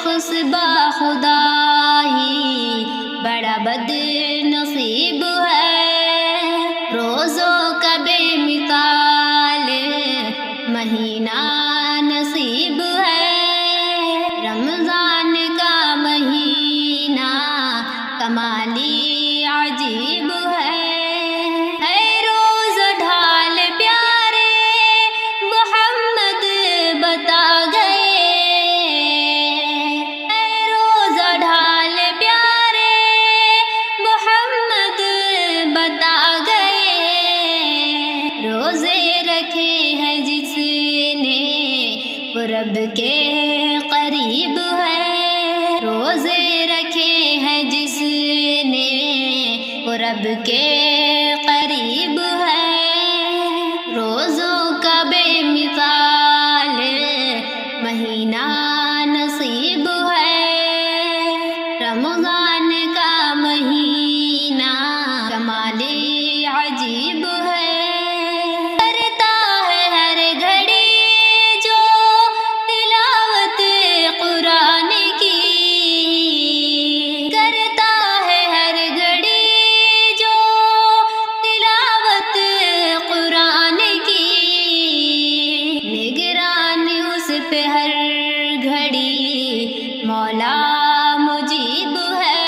شخص با خدا ہی بڑا بد نصیب ہے، روزوں کا بے مثال مہینہ نصیب ہے، رمضان کا مہینہ کمالی عجیب ہے، روز ڈھال پیارے محمد بتا گئے، روز ڈھال پیارے محمد بتا گئے، روزے رکھے ہیں جس نے وہ رب کے قریب ہے، روزے رکھے ہیں جس نے وہ رب کے قریب ہے، روزوں کا بے مثال مہینہ نصیب ہے، رمضان کا مہینہ کمالی عجیب ہے، کرتا ہے ہر گھڑی جو تلاوت قرآن کی، کرتا ہے ہر گھڑی جو تلاوت قرآن کی، نگران اس پہ ہر گھڑی مولا مجیب ہے،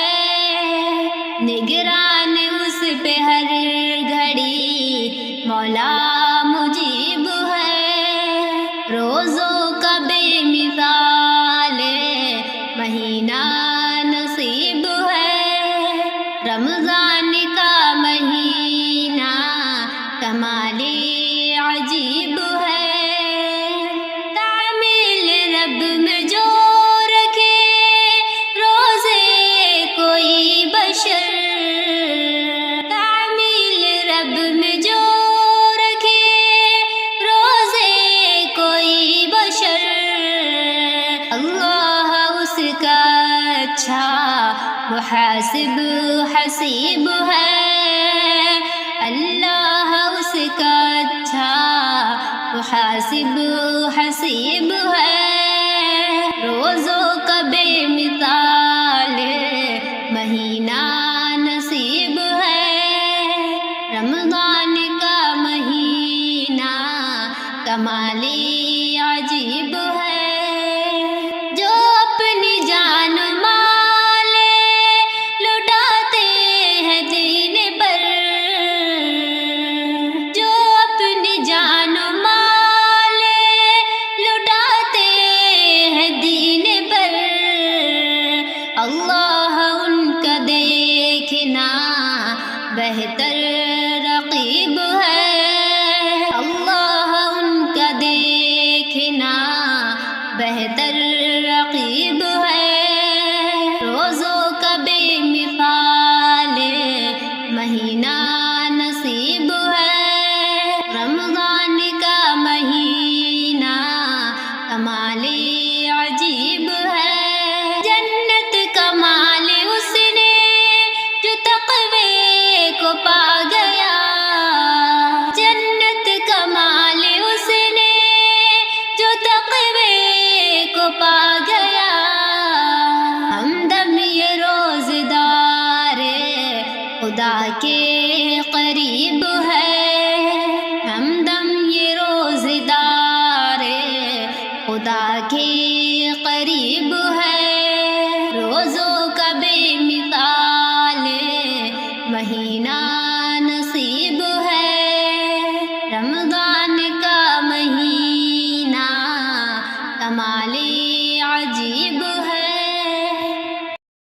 نگران اس پہ ہر گھڑی مولا مجیب ہے، روزوں کا بے مثال مہینہ نصیب ہے، رمضان کا مہینہ کمالی عجیب ہے، تعمیل رب میں جو رکھے روزے کوئی بشر، تعمیل رب میں جو رکھے روزے کوئی بشر، اللہ اس کا اچھا محاسب حسیب ہے، اللہ اس کا اچھا محاسب حسیب ہے۔